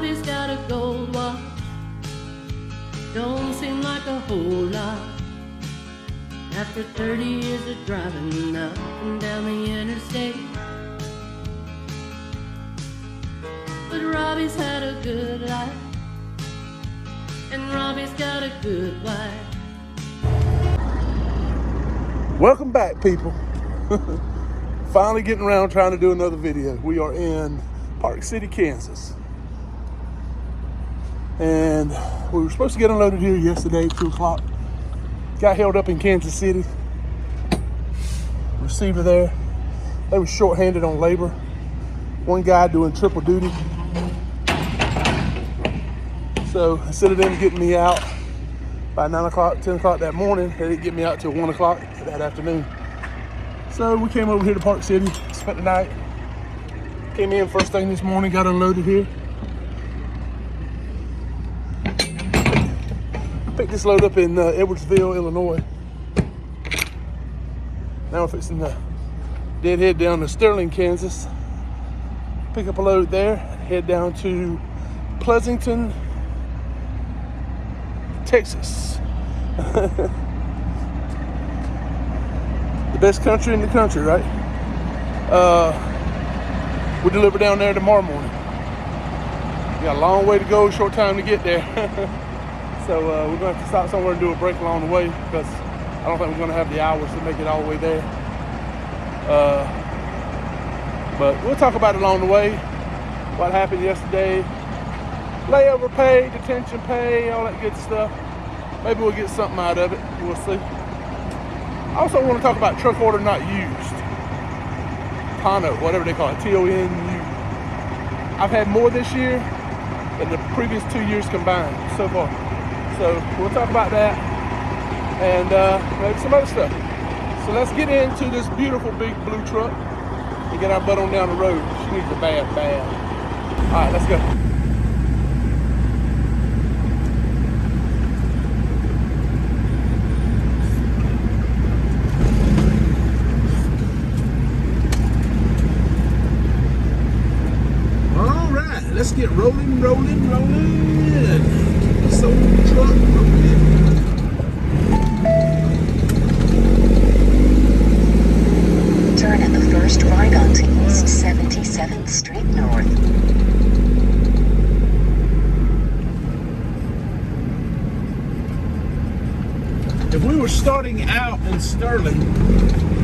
Robbie's got a gold watch. Don't seem like a whole lot after 30 years of driving up and down the interstate. But Robbie's had a good life, and Robbie's got a good wife. Welcome back, people. Finally getting around trying to do another video. We are in Park City, Kansas. And we were supposed to get unloaded here yesterday, 2 o'clock. Got held up in Kansas City. Receiver there. They were short-handed on labor. One guy doing triple duty. So instead of them getting me out by 9 o'clock, 10 o'clock that morning, they didn't get me out till 1 o'clock that afternoon. So we came over here to Park City, spent the night. Came in first thing this morning, got unloaded here. Picked this load up in Edwardsville, Illinois. Now we're fixing the deadhead down to Sterling, Kansas. Pick up a load there, head down to Pleasanton, Texas. The best country in the country, right? We'll deliver down there tomorrow morning. We got a long way to go, short time to get there. So we're going to have to stop somewhere and do a break along the way because I don't think we're going to have the hours to make it all the way there. But we'll talk about it along the way. What happened yesterday. Layover pay, detention pay, all that good stuff. Maybe we'll get something out of it. We'll see. I also want to talk about truck order not used. TONU, whatever they call it, TONU. I've had more this year than the previous 2 years combined so far. So we'll talk about that and maybe some other stuff. So let's get into this beautiful big blue truck and get our butt on down the road. She needs a bath bad. All right, let's go. All right, let's get rolling. Keep this old truck rolling. Turn at the first right onto East 77th Street North. If we were starting out in Sterling,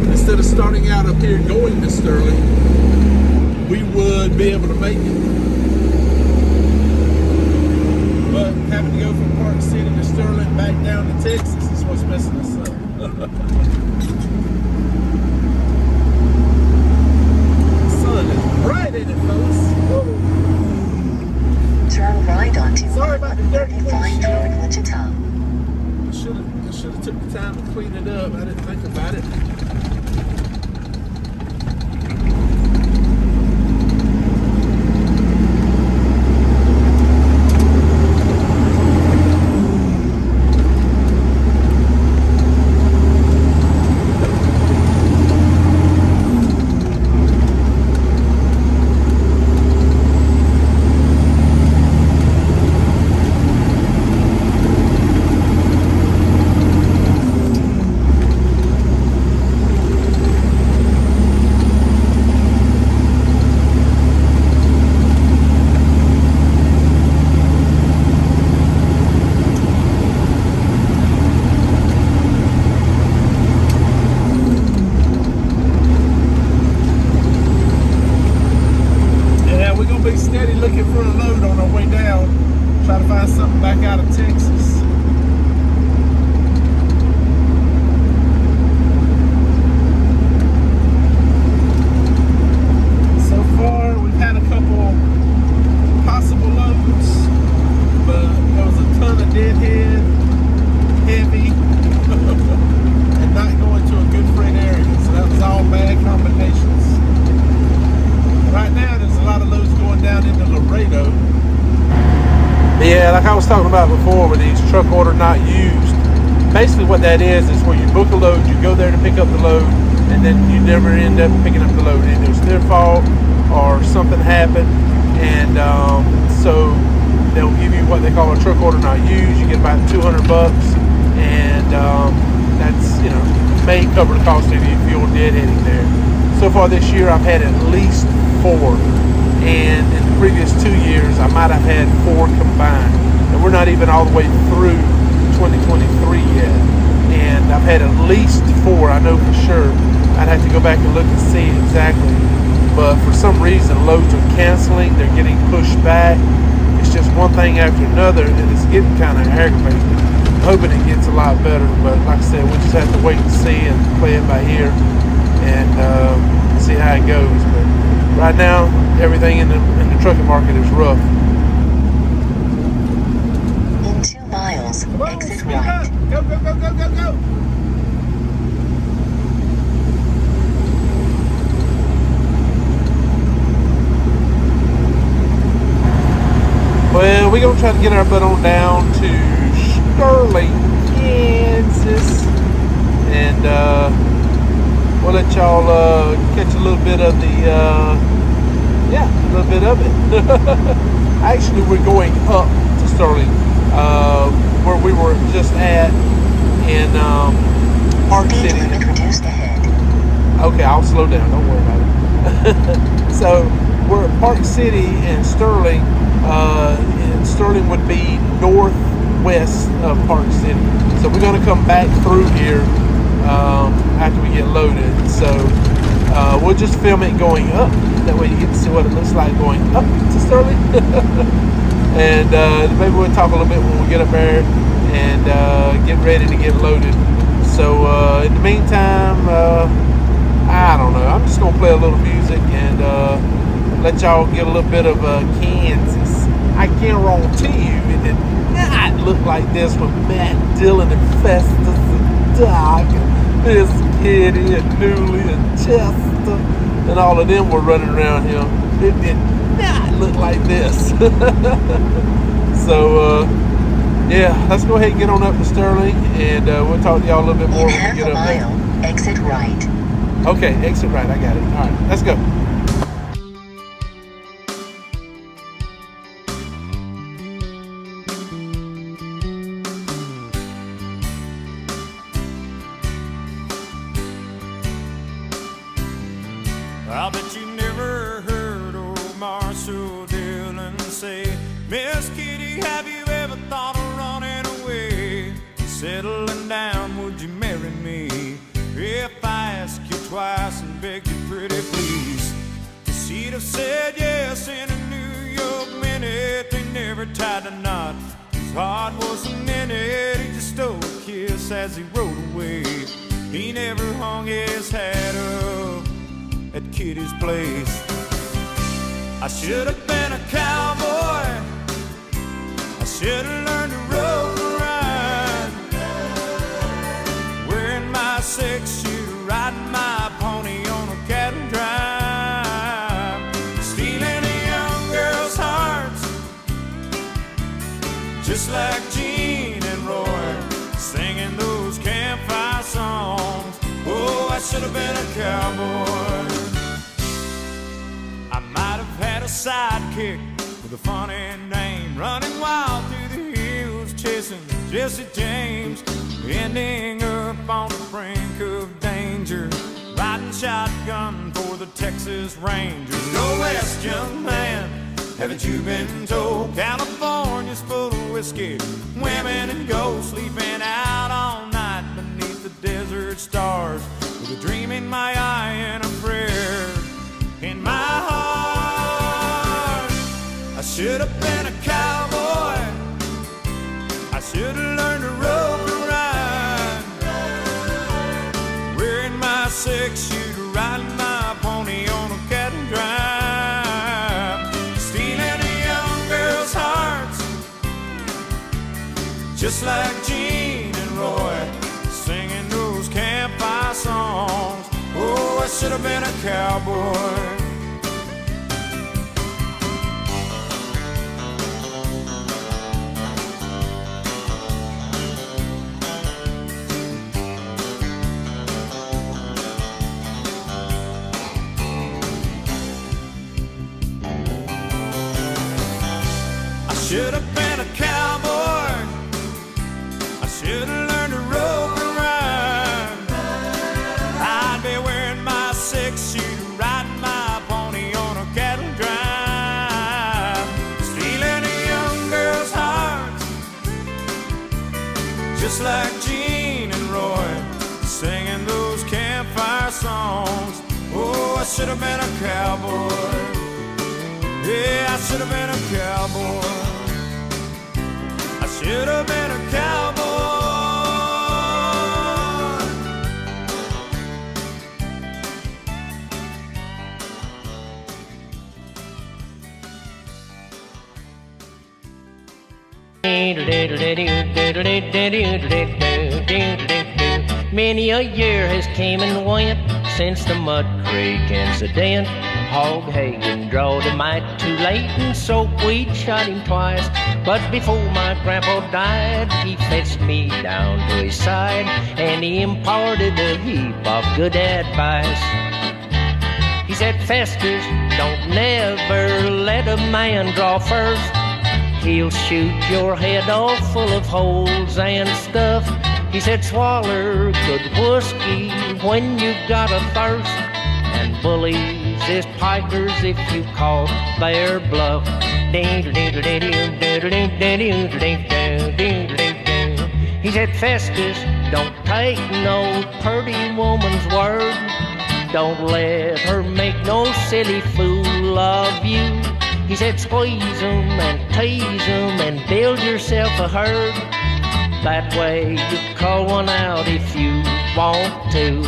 instead of starting out up here going to Sterling, we would be able to make it. But having to go from Park City to Sterling back down to Texas is what's messing us up. Sun is bright in it, folks. Whoa. Turn right onto Sorry about the dirty 35 toward Wichita. I should have took the time to clean it up. I didn't think about it. Looking for a load on our way down, try to find something back out of Texas. So far, we've had a couple possible loads, but there was a ton of deadhead, heavy, and not going to a good freight area. So that was all bad combinations. Right now, there's a lot of loads going down into Laredo. Yeah, like I was talking about before with these truck order not used. Basically what that is where you book a load, you go there to pick up the load, and then you never end up picking up the load. Either it's their fault or something happened. And so they'll give you what they call a truck order not used. You get about $200, and that's, you know, may cover the cost of your fuel deadheading there. So far this year, I've had at least 4, and in the previous 2 years, I might have had 4 combined. And we're not even all the way through 2023 yet, and I've had at least 4. I know for sure. I'd have to go back and look and see exactly, but for some reason, loads are canceling. They're getting pushed back. It's just one thing after another, and it's getting kind of aggravating. I'm hoping it gets a lot better, but like I said, we just have to wait and see and play it by ear and see how it goes. But right now, everything in the trucking market is rough. In 2 miles, exit right. Go, go, go, go, go, go. Well, we're going to try to get our butt on down to Sterling, Kansas. And we'll let y'all catch a little bit of the, a little bit of it. Actually, we're going up to Sterling, where we were just at in Park Speed City. limit reduced ahead. Okay, I'll slow down. Don't worry about it. So we're at Park City and Sterling. And Sterling would be northwest of Park City. So we're going to come back through here after we get loaded. So we'll just film it going up. That way you get to see what it looks like going up to Sterling. And maybe we'll talk a little bit when we get up there and get ready to get loaded. So in the meantime, I don't know. I'm just going to play a little music and let y'all get a little bit of Kansas. I guarantee you it did not look like this with Matt Dillon and Festus and Doc and Miss Kitty and Newly and Chester and all of them were running around here. It did not look like this. So yeah, let's go ahead and get on up to Sterling, and we'll talk to y'all a little bit more In when we get up half a there. mile, exit right. Okay, exit right. I got it. All right, let's go. I bet you never heard old Marshall Dillon say, Miss Kitty, have you ever thought of running away? Settling down, would you marry me? If I ask you twice and beg you pretty please, she'd have said yes in a New York minute. They never tied a knot, his heart wasn't in it. He just stole a kiss as he rode away. He never hung his hat up at Kitty's place. I should have been a cowboy, I should have learned to rope and ride, wearing my 6-shooter, riding my pony on a cattle drive, stealing a young girl's hearts, just like Gene and Roy, singing those campfire songs. Oh, I should have been a cowboy. I might have had a sidekick with a funny name, running wild through the hills, chasing Jesse James, ending up on the brink of danger, riding shotgun for the Texas Rangers. Go west, young man, haven't you been told? California's full of whiskey, women and gold, sleeping out all night beneath the desert stars, with a dream in my eye and a prayer in my heart. I should have been a cowboy, I should have learned to rope and ride, wearing my 6-shooter, riding my pony on a cattle drive, stealing a young girl's hearts, just like Gene and Roy, singing those campfire songs. Oh, I should have been a cowboy. should have been a cowboy. I should have learned to rope and ride. I'd be wearing my 6-shooter, riding my pony on a cattle drive, stealing a young girl's heart, just like Gene and Roy, singing those campfire songs. Oh, I should have been a cowboy. Yeah, I should have been a cowboy. I should have been a cowboy. Many a year has came and went since the Mud Creek incident. Hog Hagen drawed him out too late, and Soapweed shot him twice. But before my grandpa died, he fetched me down to his side, and he imparted a heap of good advice. He said, Festus, don't never let a man draw first. He'll shoot your head off full of holes and stuff. He said, swallow good whiskey when you got a thirst, and bullies is pikers if you call their bluff. He said, Festus, don't take no pretty woman's word. Don't let her make no silly fool of you. He said, squeeze 'em and tease 'em and build yourself a herd. That way you call one out if you want to.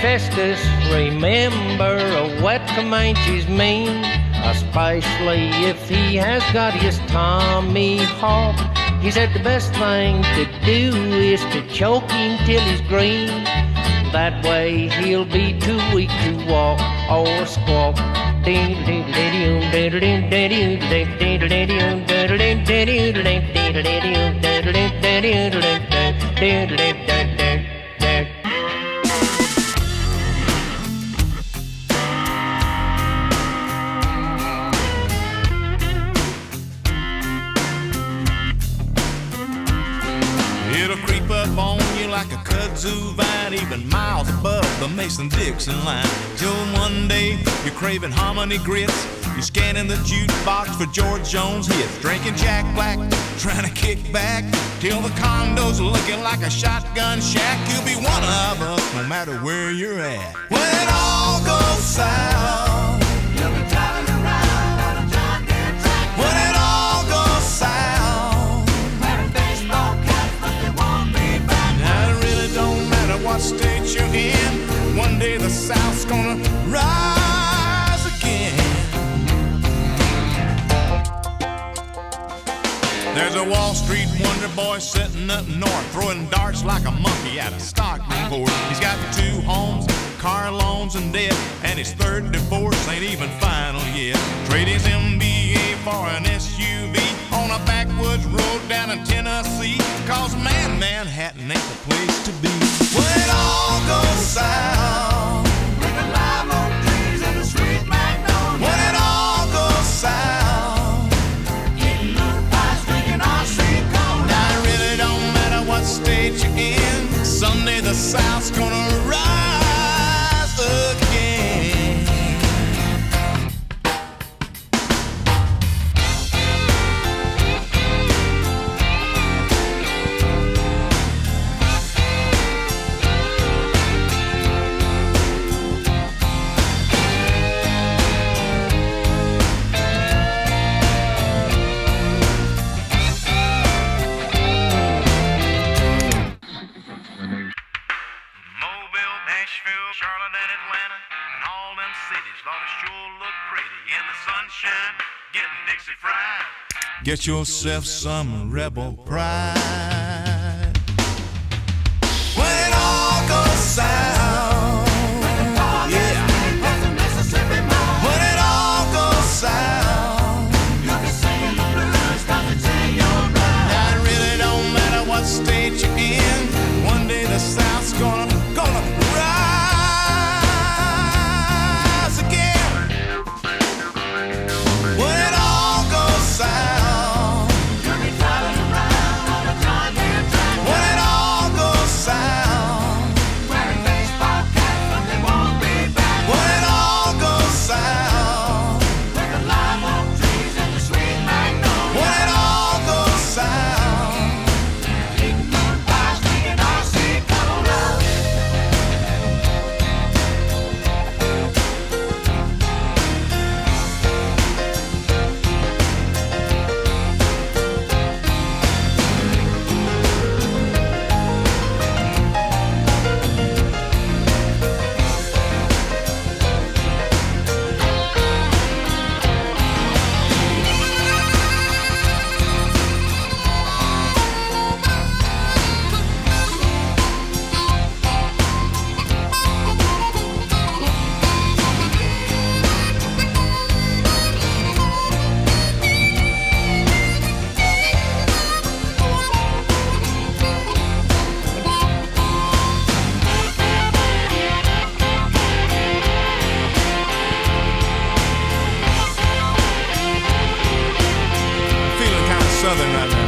Festus, remember a wet Comanche's mean, especially if he has got his Tommy Hawk. He said the best thing to do is to choke him till he's green. That way he'll be too weak to walk or squawk. Like a kudzu vine, even miles above the Mason-Dixon line. Till one day you're craving hominy grits, you're scanning the jukebox for George Jones hits, drinking Jack Black, trying to kick back, till the condo's looking like a shotgun shack. You'll be one of us, no matter where you're at. When it all goes south, you'll be driving around on a John Deere tractor. When it all goes south, wearing baseball caps, but they won't be back. Now it really don't matter what state you're in, one day the South's gonna rise again. There's a Wall Street wonder boy sitting up north, throwing darts like a monkey at a Stockport. He's got 2 homes, car loans and debt, and his third divorce ain't even final yet. Trade his MBA for an SUV on a backwoods road down in Tennessee, cause man, Manhattan ain't the place to be. When it all goes south, with the live oak trees and the sweet magnolia. When it all goes south, eating little pies, drinking RC Cola. Now it really don't matter what state you're in, someday the South's gonna rise again. Nashville, Charlotte, and Atlanta, and all them cities, Lord, it sure look pretty in the sunshine, getting Dixie fried. Get yourself some rebel pride. When it all goes south. Southern right now.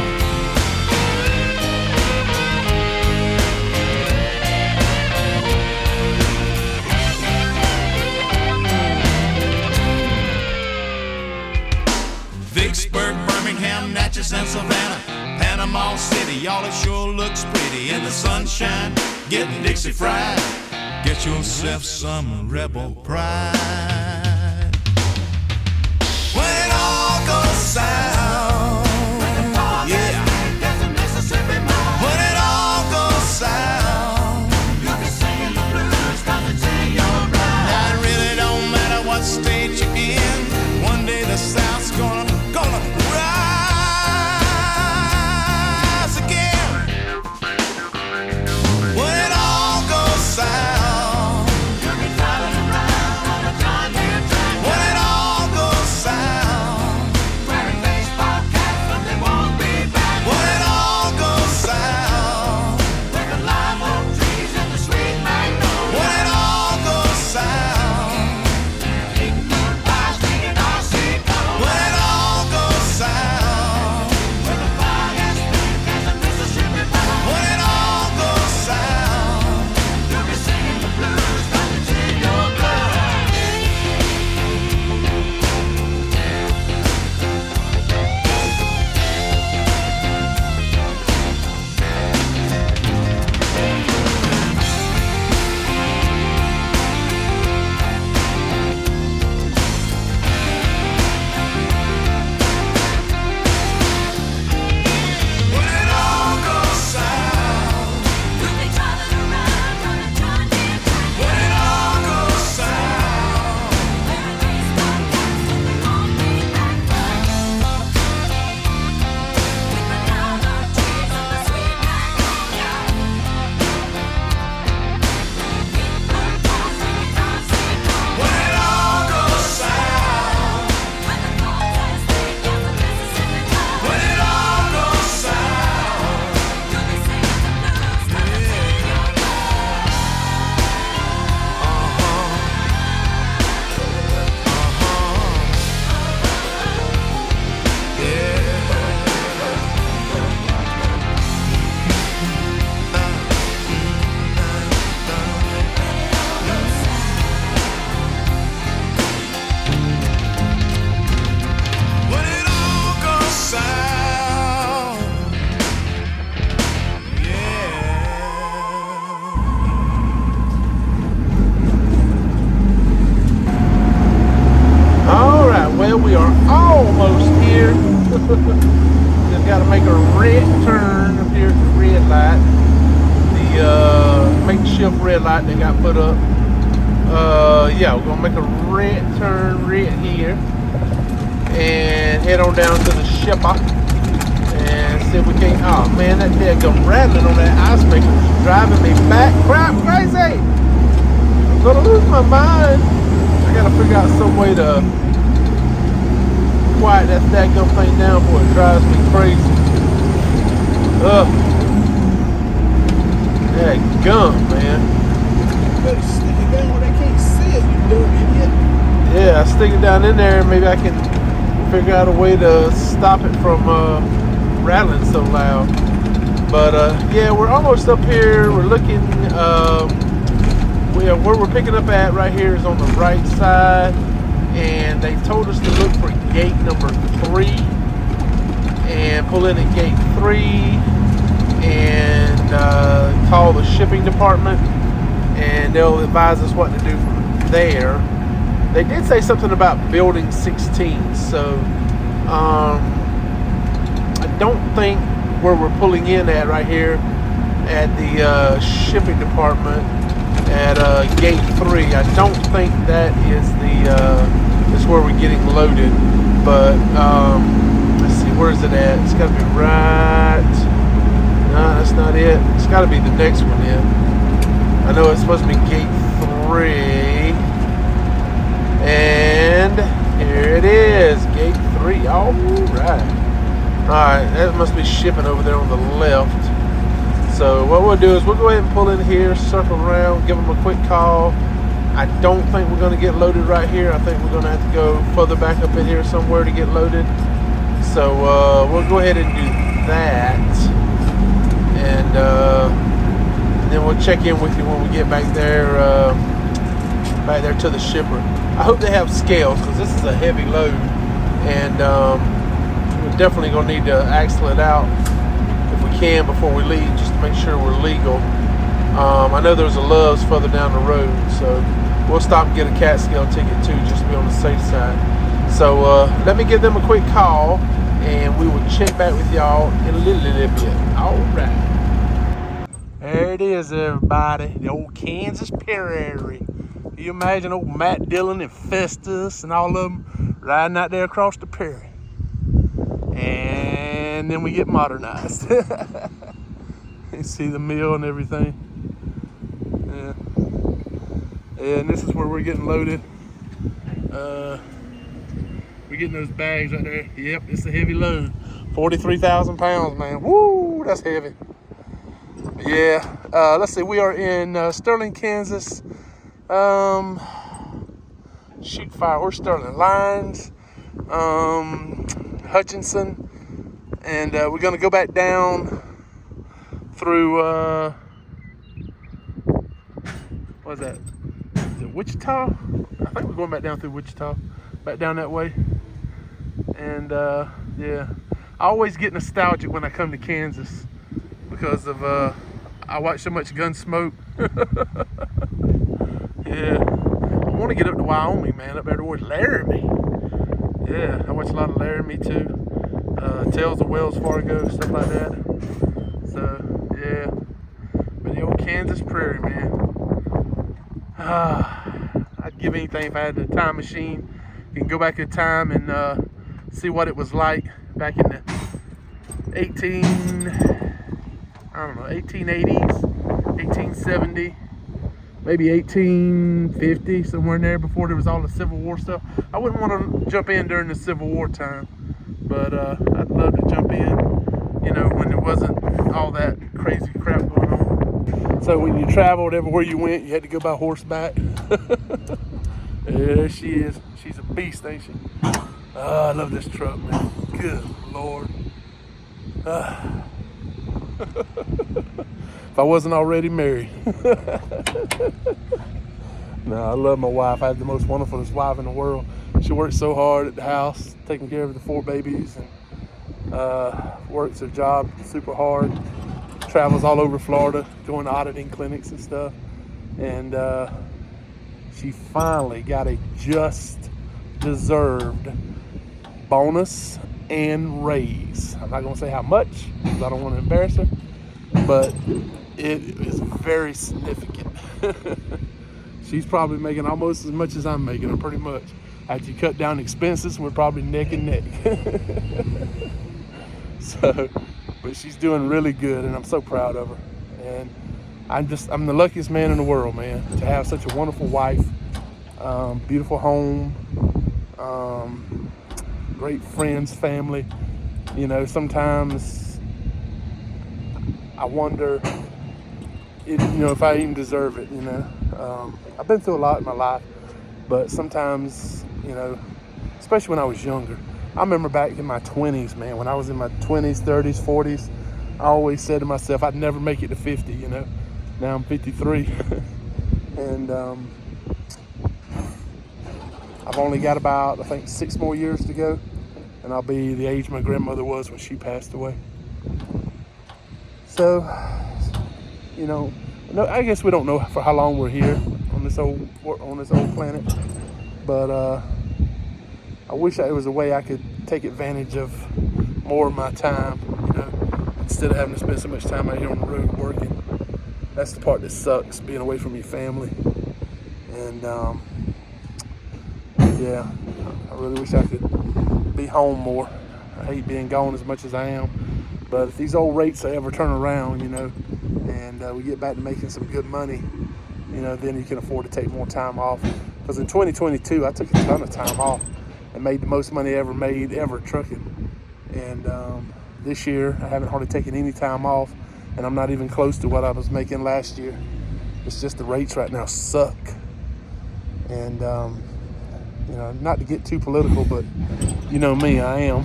Vicksburg, Birmingham, Natchez, and Savannah, Panama City, y'all, it sure looks pretty in the sunshine, getting Dixie fried. Get yourself some rebel pride. When it all goes south, yeah. When it all goes south, you'll be singing the blues 'cause it's in your blood. Now it really don't matter what state you're in. One day the South's gonna rise again. When it all goes south, you'll be driving around on a John Deere tractor. When it all goes south, wearing baseball caps but they won't be back. When it all goes south, with the live oak trees and the sweet magnolia. When it all goes south, big moon pies singing R.C. Cola. When it all goes south, with the fog as thick as the Mississippi Valley. When it all goes south, you'll be singing the blues 'cause it's in your blood. When it all goes south, you'll be driving around on a John Deere tractor. When it all goes south, wearing baseball caps but they won't be back. With the live oak trees and the sweet magnolia. Big moon pies singing R.C. Cola. When it all goes south, with the fog as thick as the Mississippi Valley. When it all goes south, you'll be singing the blues 'cause it's in your blood. When it all goes south, yeah. All right, well, we are almost here. Just got to make a red turn up here at the red light. The makeshift red light that got put up. Yeah, we're gonna make a red turn right here and head on down to the shipper and see if we can't. Oh man, that daggum rattling on that ice maker is driving me back crap crazy. I'm gonna lose my mind. I gotta figure out some way to quiet that daggum thing down before it drives me crazy. Ugh. Daggum, man. Better stick it down where they can't see it, you dumb idiot. Yeah, I stick it down in there and maybe I can figure out a way to stop it from rattling so loud. But yeah, we're almost up here. We're looking, where we're picking up at right here is on the right side. And they told us to look for gate number 3 and pull in at gate 3 and call the shipping department and they'll advise us what to do from there. They did say something about building 16, so I don't think where we're pulling in at right here at the shipping department at gate 3. I don't think that is is where we're getting loaded. But let's see, where is it at? It's got to be right. No, that's not it. It's got to be the next one in. I know it's supposed to be gate 3. And here it is, gate 3. All right. Alright, that must be shipping over there on the left. So what we'll do is we'll go ahead and pull in here, circle around, give them a quick call. I don't think we're going to get loaded right here. I think we're going to have to go further back up in here somewhere to get loaded. So we'll go ahead and do that, and then we'll check in with you when we get back there to the shipper. I hope they have scales, because this is a heavy load, and we're definitely going to need to axle it out if we can before we leave, just to make sure we're legal. I know there's a Love's further down the road, so we'll stop and get a cat scale ticket too, just to be on the safe side. So let me give them a quick call, and we will check back with y'all in a little bit. All right. There it is, everybody. The old Kansas Prairie. Can you imagine old Matt Dillon and Festus and all of them riding out there across the prairie? And then we get modernized. You see the mill and everything. Yeah. And this is where we're getting loaded. We're getting those bags right there. Yep, it's a heavy load. 43,000 pounds, man. Woo, that's heavy. Yeah, let's see. We are in Sterling, Kansas. Shoot fire. We're Sterling Lines, Hutchinson, and we're gonna go back down through what's that? Is it Wichita? I think we're going back down through Wichita, back down that way. And yeah, I always get nostalgic when I come to Kansas because of I watch so much Gunsmoke. Yeah, I want to get up to Wyoming, man, up there towards Laramie. Yeah, I watch a lot of Laramie too. Tales of Wells Fargo, stuff like that. So yeah, but the old Kansas Prairie, man. I'd give anything if I had a time machine. You can go back in time and see what it was like back in the 1880s, 1870, maybe 1850, somewhere in there, before there was all the Civil War stuff. I wouldn't want to jump in during the Civil War time, but I'd love to jump in, you know, when there wasn't all that crazy crap going on. So when you traveled everywhere you went, you had to go by horseback. There she is. She's a beast, ain't she? I love this truck, man. Good Lord. If I wasn't already married. No, I love my wife. I have the most wonderfulest wife in the world. She works so hard at the house, taking care of the 4 babies, and works her job super hard. Travels all over Florida, doing auditing clinics and stuff. And she finally got a just deserved bonus and raise. I'm not going to say how much because I don't want to embarrass her, but it is very significant. She's probably making almost as much as I'm making, or pretty much. After you cut down expenses, we're probably neck and neck. So, but she's doing really good, and I'm so proud of her. And I'm the luckiest man in the world, man, to have such a wonderful wife, beautiful home, great friends, family. You know, sometimes I wonder, if I even deserve it, I've been through a lot in my life, but sometimes, especially when I was younger. I remember back in my 20s, man, when I was in my 20s, 30s, 40s, I always said to myself, I'd never make it to 50, Now I'm 53. And I've only got about, I think, 6 more years to go, and I'll be the age my grandmother was when she passed away. So, no, I guess we don't know for how long we're here on this old planet, but I wish there was a way I could take advantage of more of my time, instead of having to spend so much time out here on the road working. That's the part that sucks, being away from your family. And yeah, I really wish I could be home more. I hate being gone as much as I am. But if these old rates ever turn around, and we get back to making some good money, then you can afford to take more time off. Because in 2022, I took a ton of time off and made the most money ever made trucking. And this year, I haven't hardly taken any time off, and I'm not even close to what I was making last year. It's just the rates right now suck. And, not to get too political, but You know me, I am.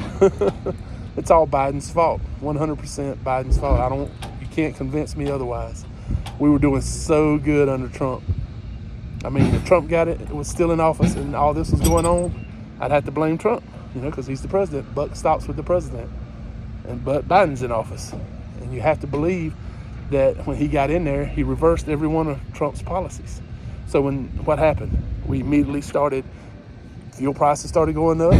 It's all Biden's fault. 100% Biden's fault. You can't convince me otherwise. We were doing so good under Trump. I mean, if Trump was still in office and all this was going on, I'd have to blame Trump, because he's the president. Buck stops with the president. But Biden's in office. And you have to believe that when he got in there, he reversed every one of Trump's policies. So what happened? We immediately fuel prices started going up,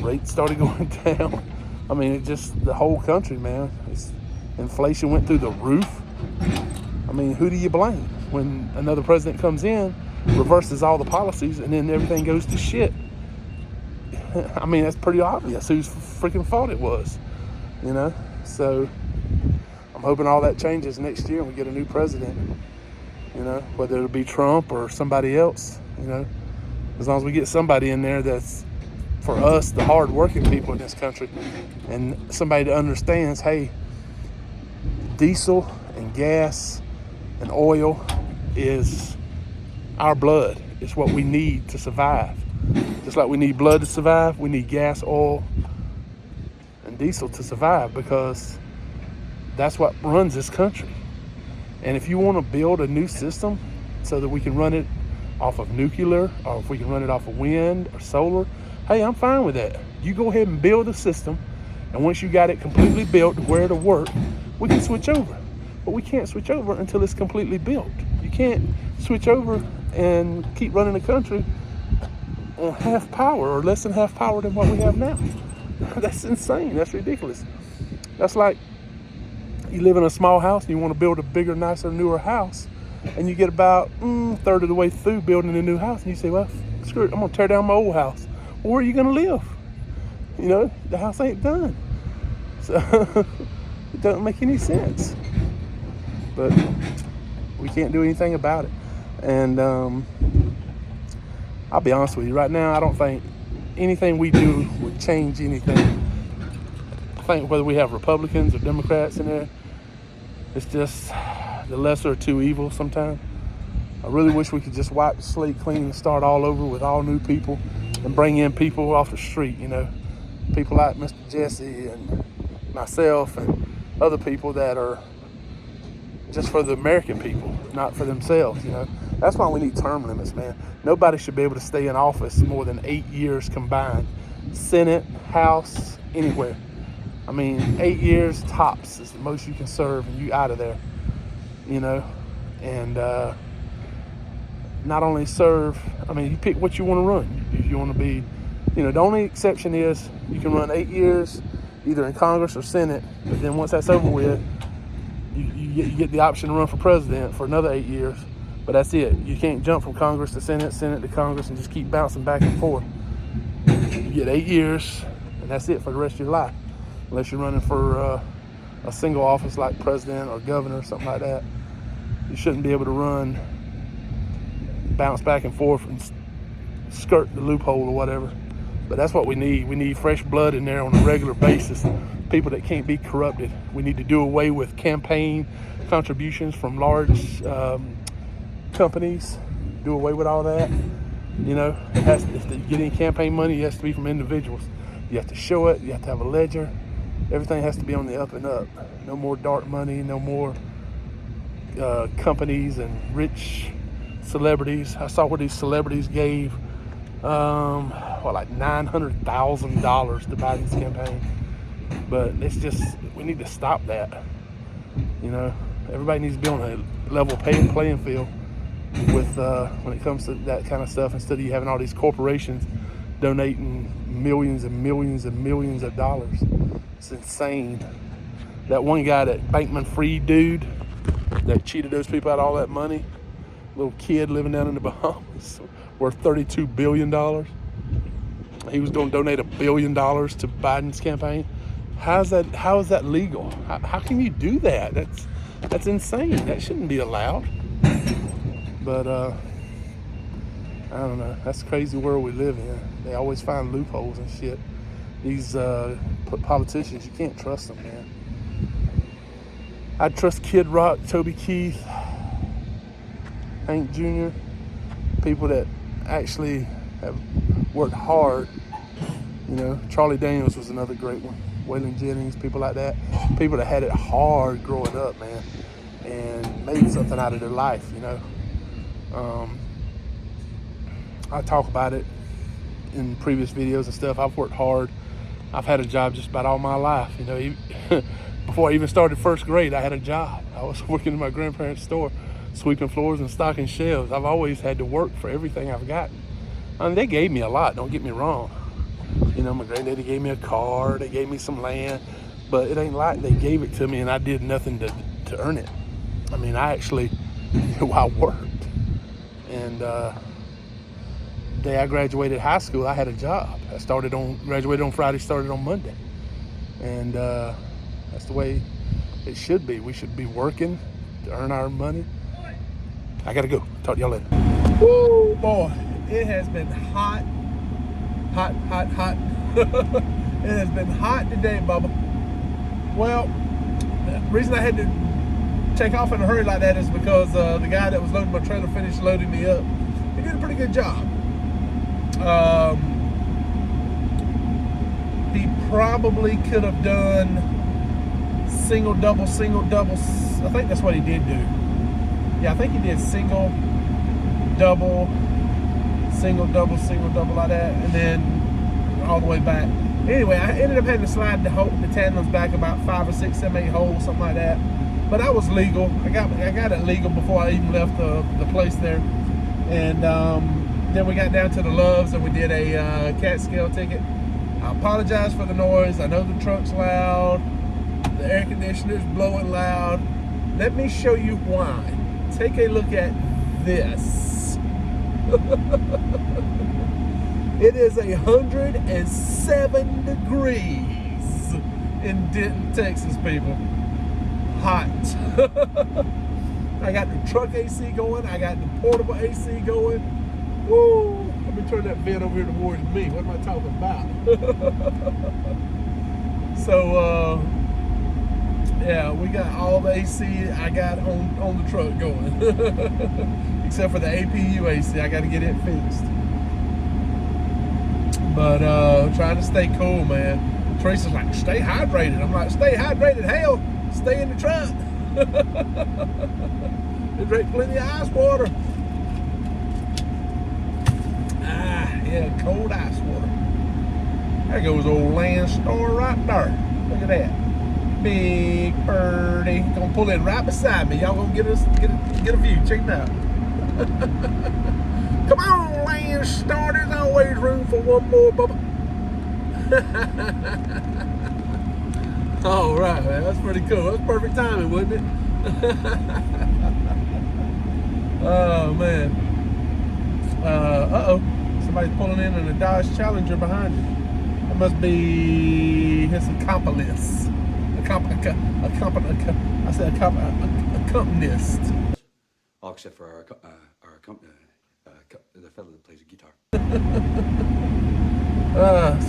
rates started going down. I mean, the whole country, man. Inflation went through the roof. I mean, who do you blame? When another president comes in, reverses all the policies, and then everything goes to shit. I mean, that's pretty obvious whose freaking fault it was, So I'm hoping all that changes next year and we get a new president, whether it'll be Trump or somebody else, as long as we get somebody in there that's, for us, the hard-working people in this country, and somebody that understands, hey, diesel and gas and oil is our blood. It's what we need to survive. Just like we need blood to survive, we need gas, oil, and diesel to survive, because that's what runs this country. And if you want to build a new system so that we can run it off of nuclear, or if we can run it off of wind or solar, hey, I'm fine with that. You go ahead and build a system, and once you got it completely built to where it'll work, we can switch over. But we can't switch over until it's completely built. You can't switch over and keep running the country on half power or less than half power than what we have now. That's insane. That's ridiculous. That's like you live in a small house and you want to build a bigger, nicer, newer house, and you get about a third of the way through building a new house, and you say, well, screw it, I'm going to tear down my old house. Well, where are you going to live? The house ain't done. So it doesn't make any sense. But we can't do anything about it. And I'll be honest with you, right now, I don't think anything we do would change anything. I think whether we have Republicans or Democrats in there, it's just the lesser of two evils sometimes. I really wish we could just wipe the slate clean and start all over with all new people and bring in people off the street, people like Mr. Jesse and myself and other people that are just for the American people, not for themselves, That's why we need term limits, man. Nobody should be able to stay in office more than 8 years combined. Senate, House, anywhere. I mean, 8 years tops is the most you can serve, and you out of there, And not only serve, you pick what you want to run. If you want to be, the only exception is you can run 8 years either in Congress or Senate, but then once that's over with, you get the option to run for president for another 8 years, but that's it. You can't jump from Congress to Senate, Senate to Congress, and just keep bouncing back and forth. You get 8 years, and that's it for the rest of your life, unless you're running for a single office like president or governor or something like that. You shouldn't be able to bounce back and forth and skirt the loophole or whatever. But that's what we need. We need fresh blood in there on a regular basis. People that can't be corrupted. We need to do away with campaign contributions from large companies. Do away with all that. If you get any campaign money, it has to be from individuals. You have to show it. You have to have a ledger. Everything has to be on the up and up. No more dark money. No more companies and rich celebrities. I saw where these celebrities gave like $900,000 to Biden's campaign. But we need to stop that. Everybody needs to be on a level playing field with when it comes to that kind of stuff, instead of you having all these corporations donating millions and millions and millions of dollars. It's insane. That one guy, that Bankman-Fried dude that cheated those people out of all that money, little kid living down in the Bahamas, worth $32 billion. He was going to donate $1 billion to Biden's campaign. How is that legal? How can you do that? That's insane. That shouldn't be allowed. But I don't know. That's the crazy world we live in. They always find loopholes and shit. These politicians, you can't trust them, man. I'd trust Kid Rock, Toby Keith, Hank Jr., people that actually have worked hard, You know, Charlie Daniels was another great one. Waylon Jennings, people like that. People that had it hard growing up, man, and made something out of their life, you know. I talk about it in previous videos and stuff. I've worked hard. I've had a job just about all my life, you know. Before I even started first grade, I had a job. I was working in my grandparents' store, sweeping floors and stocking shelves. I've always had to work for everything I've gotten. I mean, they gave me a lot, don't get me wrong. You know, my granddaddy gave me a car, they gave me some land, but it ain't like they gave it to me and I did nothing to earn it. I mean, I actually, I worked. And the day I graduated high school, I had a job. I graduated on Friday, started on Monday. And that's the way it should be. We should be working to earn our money. I gotta go. Talk to y'all later. Woo, boy, it has been hot. Hot. It has been hot today, Bubba. Well, the reason I had to take off in a hurry like that is because the guy that was loading my trailer finished loading me up. He did a pretty good job. He probably could have done single, double. I think that's what he did do. Yeah, I think he did single, double like that, and then all the way back. Anyway, I ended up having to slide the tandems back about 5 or 6, 7, 8 holes, something like that. But that was legal. I got it legal before I even left the place there. And then we got down to the Loves and we did a cat scale ticket. I apologize for the noise. I know the truck's loud. The air conditioner's blowing loud. Let me show you why. Take a look at this. It is 107 degrees in Denton, Texas, people. Hot. I got the truck AC going. I got the portable AC going. Woo! Let me turn that vent over here towards me. What am I talking about? So, yeah, we got all the AC I got on the truck going. Except for the APU AC. I got to get it fixed. But trying to stay cool, man. Teresa's like, stay hydrated. I'm like, stay hydrated? Hell, stay in the truck. We drink plenty of ice water. Yeah, cold ice water. There goes old Landstar right there. Look at that. Big birdie. Gonna pull in right beside me. Y'all gonna get a view. Check it out. Come on, Landstar. There's always room for one more, Bubba. All right, man. That's pretty cool. That's perfect timing, wasn't it? Oh, man. Uh-oh. Somebody's pulling in a Dodge Challenger behind you. That must be his accomplice. Accompanist. All except for our company, the fellow that plays the guitar.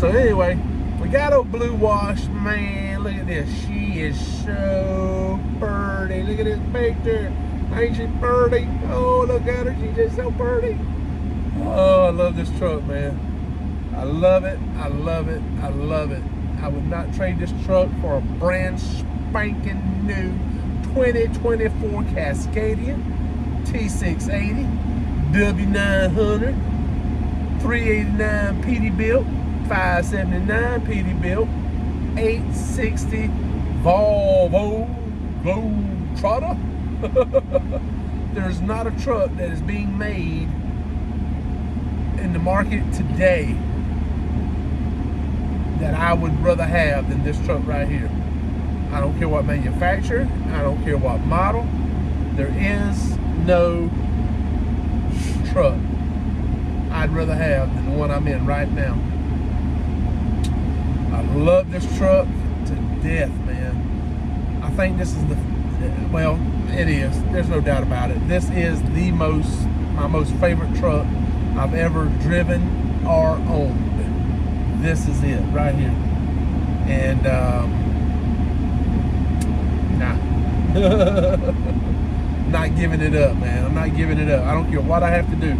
So anyway, we got a Blue Wash, man. Look at this. She is so pretty. Look at this picture. Ain't she pretty? Oh, look at her. She's just so pretty. Oh, I love this truck, man. I love it. I love it. I love it. I would not trade this truck for a brand spanking new 2024 Cascadia T680 W900 389 PD built, 579 PD built, 860 Volvo Globetrotter. There's not a truck that is being made in the market today that I would rather have than this truck right here. I don't care what manufacturer, I don't care what model. There is no truck I'd rather have than the one I'm in right now. I love this truck to death, man. I think this is well, it is. There's no doubt about it. This is my most favorite truck I've ever driven or owned. This is it right here. And not giving it up, man. I'm not giving it up. I don't care what I have to do.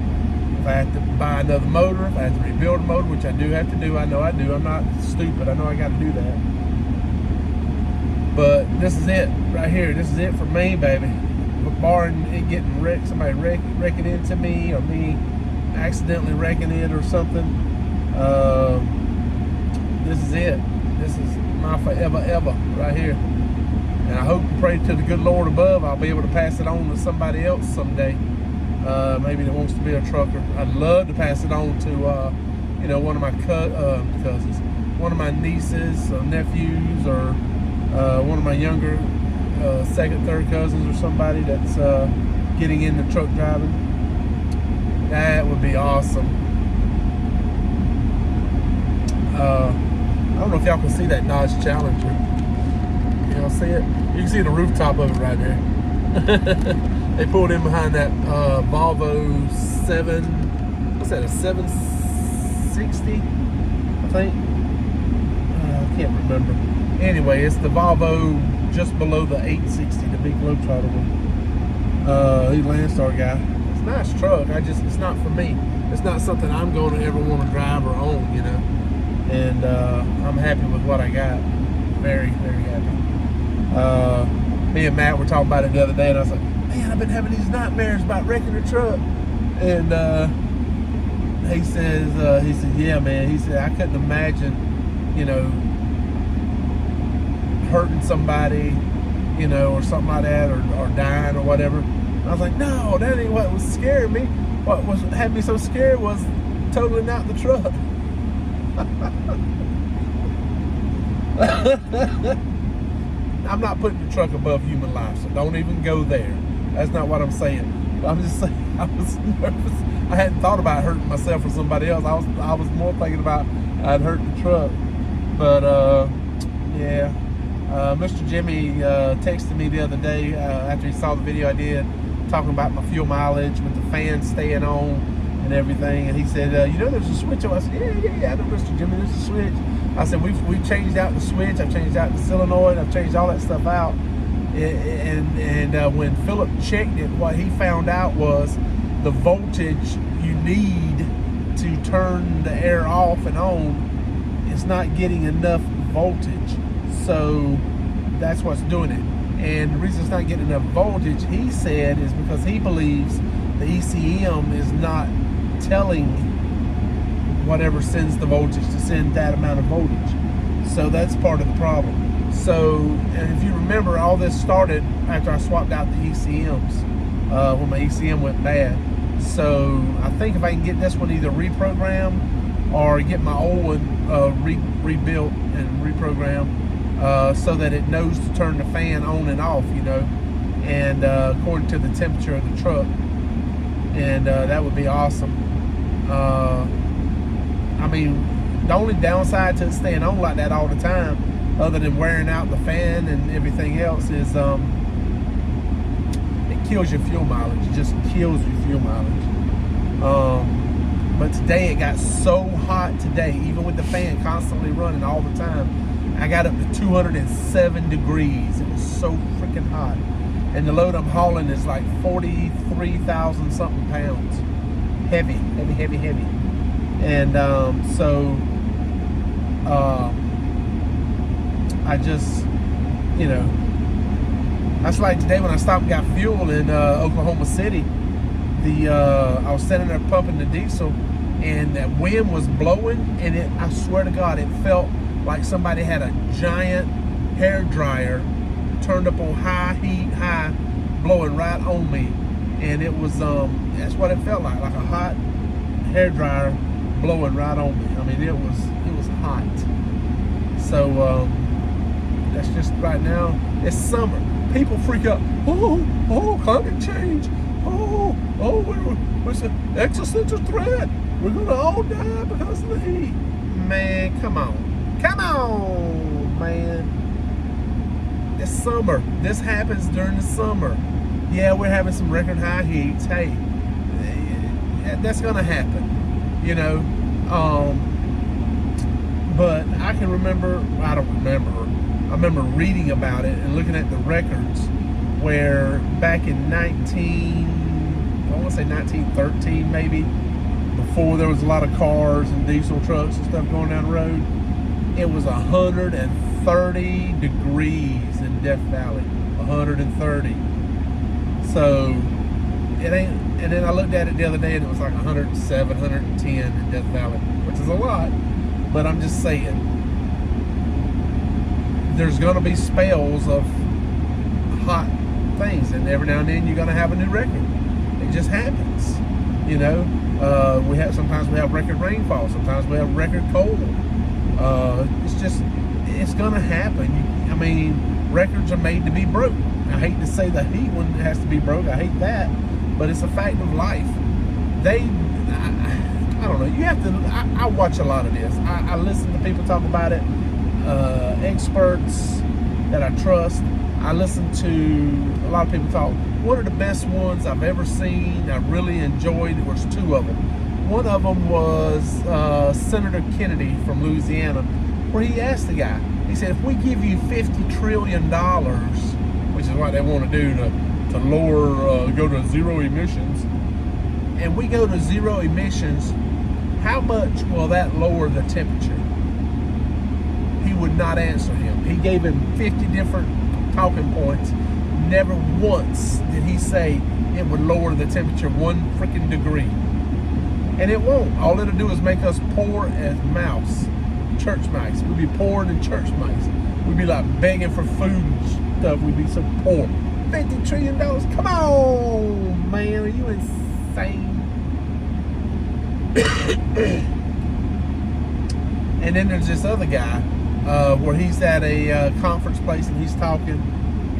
If I have to buy another motor, if I have to rebuild a motor, which I do have to do, I know I do. I'm not stupid. I know I got to do that. But this is it right here. This is it for me, baby. Barring it getting wrecked, somebody wrecking into me, or me accidentally wrecking it or something. This is it. This is my forever ever right here. And I hope and pray to the good Lord above I'll be able to pass it on to somebody else someday. Maybe that wants to be a trucker. I'd love to pass it on to you know, one of my cousins, one of my nieces or nephews, or one of my younger second, third cousins, or somebody that's getting into truck driving. That would be awesome. I don't know if y'all can see that Dodge Challenger. Y'all see it? You can see the rooftop of it right there. They pulled in behind that Volvo 7, what's that, a 760, I think? I can't remember. Anyway, it's the Volvo just below the 860, the big Globetrotter one. He's a Landstar guy. It's a nice truck. It's not for me. It's not something I'm going to ever want to drive or own, you know. And I'm happy with what I got. Very, very happy. Me and Matt were talking about it the other day, and I was like, man, I've been having these nightmares about wrecking a truck. And he said, yeah, man. He said, I couldn't imagine, you know, hurting somebody, you know, or something like that, or dying or whatever. And I was like, no, that ain't what was scaring me. What had me so scared was totaling out the truck. I'm not putting the truck above human life, so don't even go there. That's not what I'm saying. But I'm just saying I was nervous. I hadn't thought about hurting myself or somebody else. I was more thinking about I'd hurt the truck. But yeah, Mr. Jimmy texted me the other day after he saw the video I did talking about my fuel mileage with the fan staying on and everything, and he said, you know, there's a switch on. I said, yeah, I know, Mr. Jimmy, there's a switch. I said, we've changed out the switch, I've changed out the solenoid, I've changed all that stuff out. And when Philip checked it, what he found out was the voltage you need to turn the air off and on is not getting enough voltage. So that's what's doing it. And the reason it's not getting enough voltage, he said, is because he believes the ECM is not telling whatever sends the voltage to send that amount of voltage. So that's part of the problem. So, and if you remember, all this started after I swapped out the ECMs, when my ECM went bad. So I think if I can get this one either reprogrammed or get my old one rebuilt and reprogrammed, so that it knows to turn the fan on and off, you know, and according to the temperature of the truck. And that would be awesome. I mean, the only downside to it staying on like that all the time, other than wearing out the fan and everything else, is it kills your fuel mileage. It just kills your fuel mileage. But today it got so hot today, even with the fan constantly running all the time, I got up to 207 degrees. It was so freaking hot. And the load I'm hauling is like 43,000 something pounds. Heavy, heavy, heavy, heavy. And I just, you know, that's like today when I stopped and got fuel in Oklahoma City. I was sitting there pumping the diesel, and that wind was blowing, and I swear to God, it felt like somebody had a giant hair dryer turned up on high heat, blowing right on me. And it was, that's what it felt like a hot hair dryer blowing right on me. I mean, it was hot. So that's just right now. It's summer. People freak out. Oh, climate change. Oh, it's an existential threat. We're gonna all die because of the heat. Man, come on, man. It's summer. This happens during the summer. Yeah, we're having some record high heats. Hey, that's gonna happen, you know. But I can remember, I remember reading about it and looking at the records where back in 1913 maybe, before there was a lot of cars and diesel trucks and stuff going down the road, it was 130 degrees in Death Valley. 130. So it ain't. And then I looked at it the other day and it was like 107, 110 in Death Valley, which is a lot. But I'm just saying, there's going to be spells of hot things, and every now and then you're going to have a new record. It just happens, you know. Sometimes we have record rainfall, sometimes we have record cold. It's going to happen. I mean, records are made to be broke. I hate to say the heat one has to be broke. I hate that, but it's a fact of life. I don't know. You have to. I watch a lot of this. I listen to people talk about it. Experts that I trust. I listen to a lot of people talk. One of the best ones I've ever seen, I really enjoyed, there was two of them. One of them was Senator Kennedy from Louisiana, where he asked the guy, he said, if we give you $50 trillion, which is what they want to do to lower, go to zero emissions, and we go to zero emissions, how much will that lower the temperature? He would not answer him. He gave him 50 different talking points. Never once did he say it would lower the temperature 1 freaking degree. And it won't. All it'll do is make us poor as mouse. Church mice. We'd be poorer than church mice. We'd be like begging for food and stuff. We'd be so poor. $50 trillion. Come on, man. Are you insane? And then there's this other guy where he's at a conference place and he's talking,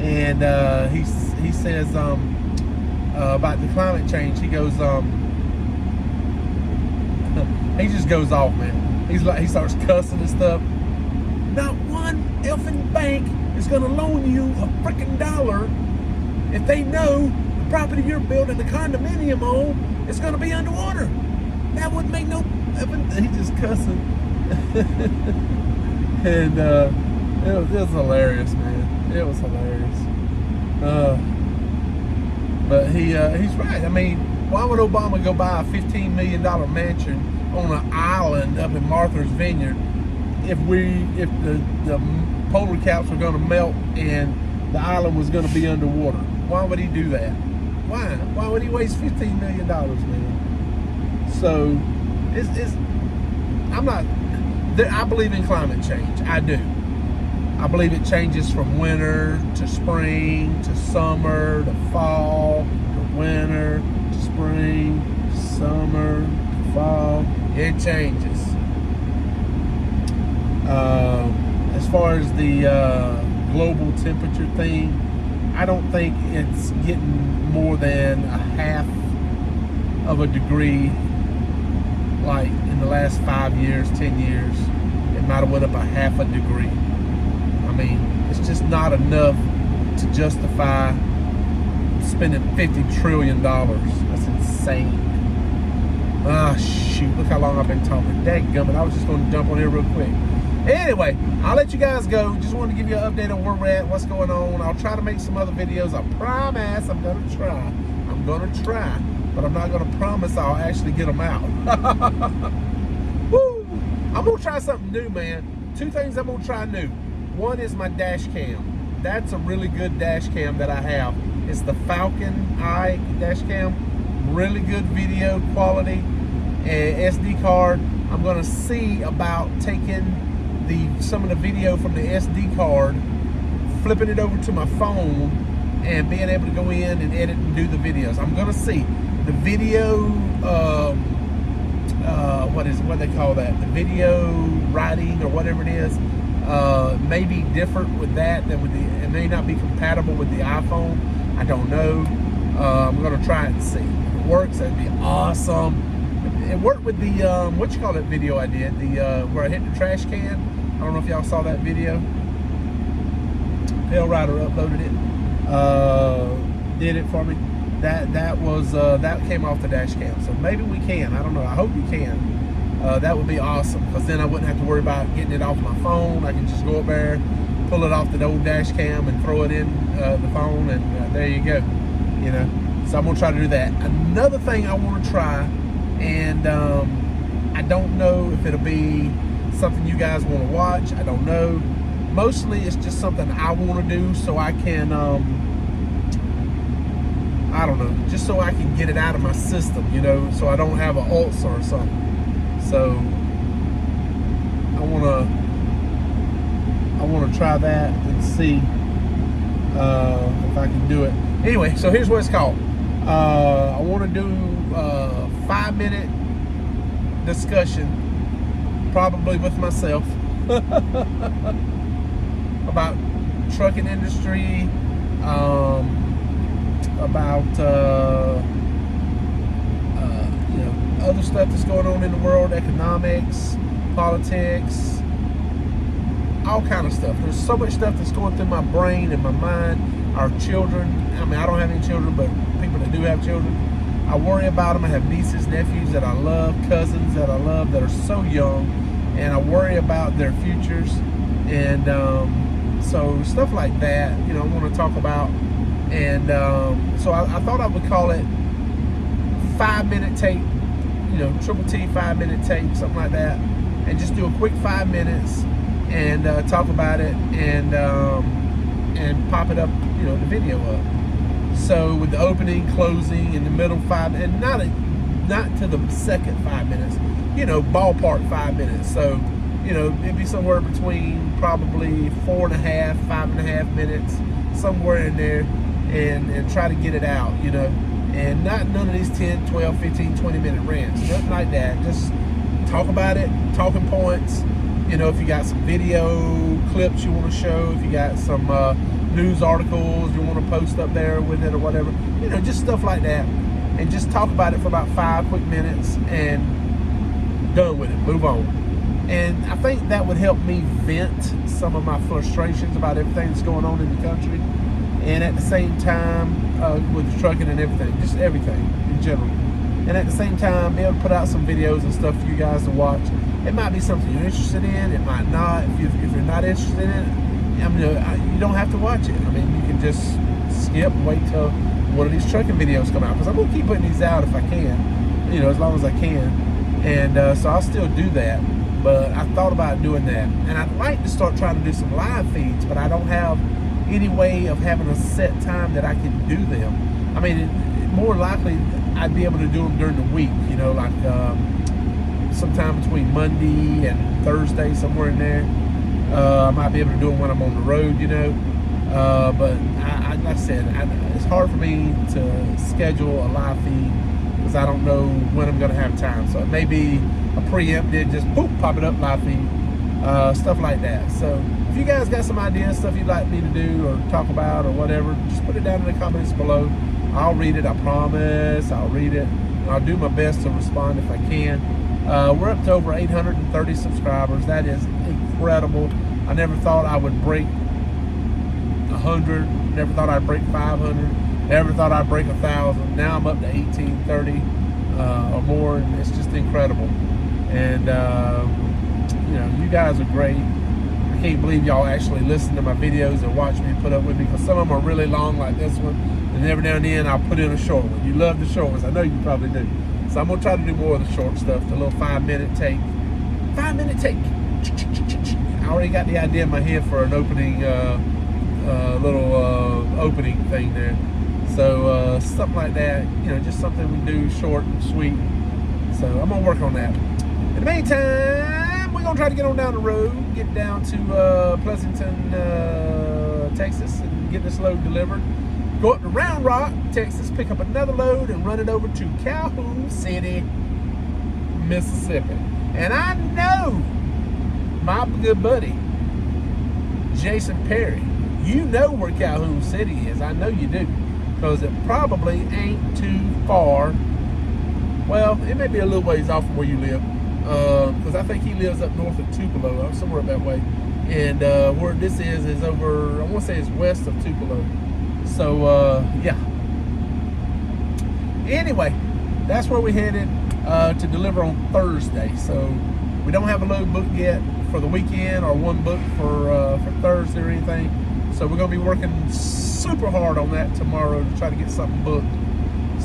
and he says about the climate change. He goes, he just goes off, man. He starts cussing and stuff. Not one effing bank is gonna loan you a freaking dollar if they know the property you're building a condominium on is gonna be underwater. That wouldn't make no effing. He's just cussing. And it was hilarious, man. It was hilarious. But he's right. I mean, why would Obama go buy a $15 million mansion on an island up in Martha's Vineyard if the polar caps were going to melt and the island was going to be underwater? Why would he do that? Why? Why would he waste $15 million, man? So I believe in climate change. I do. I believe it changes from winter to spring to summer to fall to winter to spring to summer to fall. It changes. As far as the global temperature thing, I don't think it's getting more than a half of a degree. Like in the last 5 years, 10 years, it might have went up a half a degree. I mean, it's just not enough to justify spending $50 trillion. That's insane. Ah, shoot, look how long I've been talking. Dadgummit, I was just going to jump on here real quick. Anyway, I'll let you guys go. Just wanted to give you an update on where we're at, what's going on. I'll try to make some other videos. I promise I'm going to try. I'm going to try. But I'm not going to promise I'll actually get them out. Woo! I'm going to try something new, man. 2 things I'm going to try new. One is my dash cam. That's a really good dash cam that I have. It's the Falcon Eye dash cam. Really good video quality. And SD card. I'm going to see about taking some of the video from the SD card, flipping it over to my phone, and being able to go in and edit and do the videos. I'm going to see. The video, what they call that? The video writing or whatever it is, may be different with that than with it may not be compatible with the iPhone. I don't know. I'm gonna try it and see. If it works, that'd be awesome. It worked with the what you call that video I did? The where I hit the trash can. I don't know if y'all saw that video. Pale Rider uploaded it. Did it for me. That came off the dash cam, so maybe we can. I don't know. I hope you can. That would be awesome, because then I wouldn't have to worry about getting it off my phone. I can just go up there, pull it off the old dash cam, and throw it in the phone, and there you go. You know. So I'm gonna try to do that. Another thing I want to try, and I don't know if it'll be something you guys want to watch. I don't know. Mostly it's just something I want to do so I can, I don't know, just so I can get it out of my system, you know, so I don't have an ulcer or something. So I want to try that and see if I can do it. Anyway, so here's what it's called. I want to do a 5-minute discussion, probably with myself, about trucking industry, about you know, other stuff that's going on in the world, economics, politics, all kind of stuff. There's so much stuff that's going through my brain and my mind. Our children, I mean, I don't have any children, but people that do have children, I worry about them. I have nieces, nephews that I love, cousins that I love that are so young, and I worry about their futures. And so stuff like that, you know, I want to talk about. And so I thought I would call it 5-minute tape, you know, triple T 5-minute tape, something like that, and just do a quick 5 minutes and talk about it and pop it up, you know, the video up. So with the opening, closing, in the middle 5, and not to the second 5 minutes, you know, ballpark 5 minutes. So, you know, it'd be somewhere between probably 4.5, 5.5 minutes, somewhere in there, and try to get it out, you know, and none of these 10, 12, 15, 20-minute rants, nothing like that. Just talk about it, talking points. You know, if you got some video clips you want to show, if you got some news articles you want to post up there with it or whatever, you know, just stuff like that, and just talk about it for about 5 quick minutes and done with it, move on. And I think that would help me vent some of my frustrations about everything that's going on in the country, and at the same time with the trucking and everything, just everything in general. And at the same time, be able to put out some videos and stuff for you guys to watch. It might be something you're interested in, it might not. If you're not interested in it, I mean, you don't have to watch it. I mean, you can just skip, wait till one of these trucking videos come out, because I'm gonna keep putting these out if I can, you know, as long as I can. And so I'll still do that. But I thought about doing that, and I'd like to start trying to do some live feeds, but I don't have any way of having a set time that I can do them. I mean, more likely I'd be able to do them during the week, you know, like sometime between Monday and Thursday, somewhere in there. I might be able to do them when I'm on the road, you know. But like I said, it's hard for me to schedule a live feed because I don't know when I'm going to have time. So it may be a preempted, just poof, pop it up, live feed, stuff like that. So if you guys got some ideas, stuff you'd like me to do or talk about or whatever, just put it down in the comments below. I'll read it, I promise. I'll read it. And I'll do my best to respond if I can. We're up to over 830 subscribers. That is incredible. I never thought I would break 100. Never thought I'd break 500. Never thought I'd break 1,000. Now I'm up to 1830 or more, and it's just incredible. And you know, you guys are great. I can't believe y'all actually listen to my videos and watch me put up with me, because some of them are really long, like this one, and every now and then I'll put in a short one. You love the short ones, I know you probably do. So I'm gonna try to do more of the short stuff, the little 5-minute take. 5-minute take. I already got the idea in my head for an opening, little opening thing there. So something like that, you know, just something we do short and sweet. So I'm gonna work on that. In the meantime, we're gonna try to get on down the road, get down to Pleasanton, Texas, and get this load delivered. Go up to Round Rock, Texas, pick up another load and run it over to Calhoun City, Mississippi. And I know my good buddy, Jason Perry, you know where Calhoun City is. I know you do, because it probably ain't too far. Well, it may be a little ways off from where you live, because I think he lives up north of Tupelo, somewhere up that way. And where this is over, I want to say it's west of Tupelo. So, yeah. Anyway, that's where we headed to deliver on Thursday. So, we don't have a load booked yet for the weekend or one booked for Thursday or anything. So, we're going to be working super hard on that tomorrow to try to get something booked.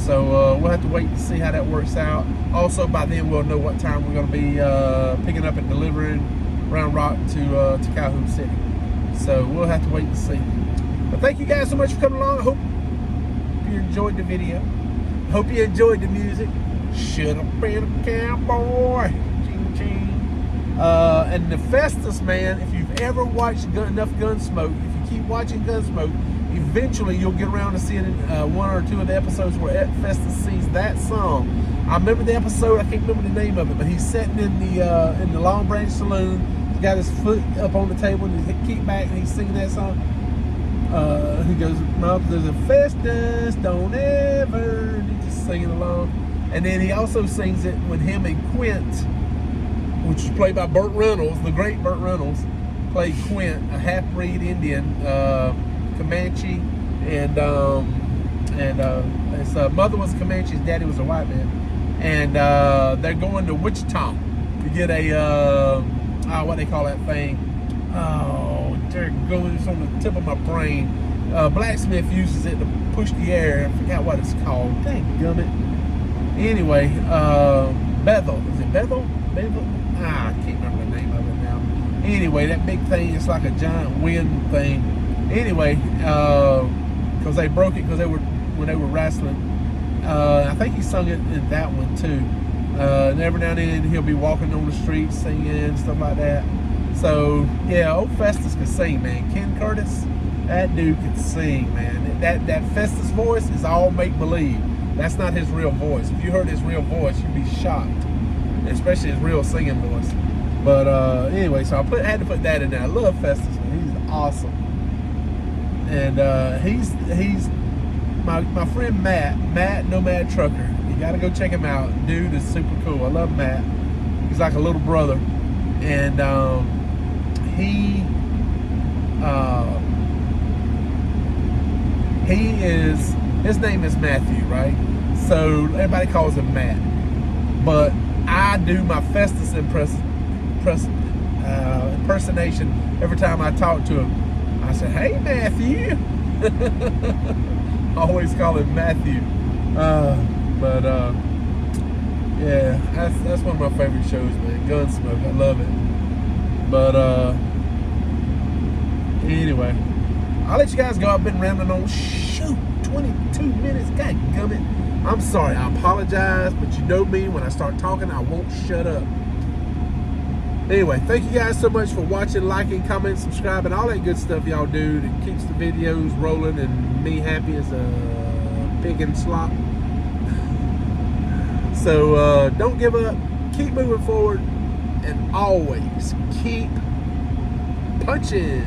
So we'll have to wait to see how that works out. Also, by then we'll know what time we're going to be picking up and delivering Round Rock to Calhoun City. So we'll have to wait and see. But thank you guys so much for coming along. I hope you enjoyed the video. Hope you enjoyed the music. Should have been a cowboy. Ching, ching. And the Festus, man, if you've ever watched enough Gunsmoke, if you keep watching Gunsmoke, eventually you'll get around to seeing one or two of the episodes where Festus sings that song. I remember the episode, I can't remember the name of it, but he's sitting in the Long Branch Saloon. He's got his foot up on the table and he's kicked back and he's singing that song. He goes, there's a Festus, don't ever, and he's just singing along. And then he also sings it when him and Quint, which is played by Burt Reynolds, the great Burt Reynolds, played Quint, a half-breed Indian, Comanche, and his mother was Comanche, his daddy was a white man, and they're going to Wichita to get a what they call that thing? Oh, they're going. It's on the tip of my brain. Blacksmith uses it to push the air. I forgot what it's called. Dang gummit. Anyway, Bethel. Is it Bethel? Bethel? I can't remember the name of it now. Anyway, that big thing, it's like a giant wind thing. Anyway, because they broke it when they were wrestling. I think he sung it in that one too. And every now and then he'll be walking on the streets singing, stuff like that. So yeah, old Festus could sing, man. Ken Curtis, that dude could sing, man. That Festus voice is all make believe. That's not his real voice. If you heard his real voice, you'd be shocked, especially his real singing voice. But anyway, so I had to put that in there. I love Festus, man. He's awesome. And he's my friend Matt Nomad Trucker. You gotta go check him out. Dude is super cool. I love Matt. He's like a little brother. And his name is Matthew, right? So everybody calls him Matt. But I do my Festus impersonation every time I talk to him. I say, "Hey, Matthew." I always call him Matthew. Yeah, that's one of my favorite shows, man. Gunsmoke, I love it. But anyway, I'll let you guys go. I've been rambling on. Shoot, 22 minutes. God gummit. I'm sorry. I apologize, but you know me. When I start talking, I won't shut up. Anyway, thank you guys so much for watching, liking, commenting, subscribing, all that good stuff y'all do that keeps the videos rolling and me happy as a pig in slop. So don't give up, keep moving forward, and always keep punching.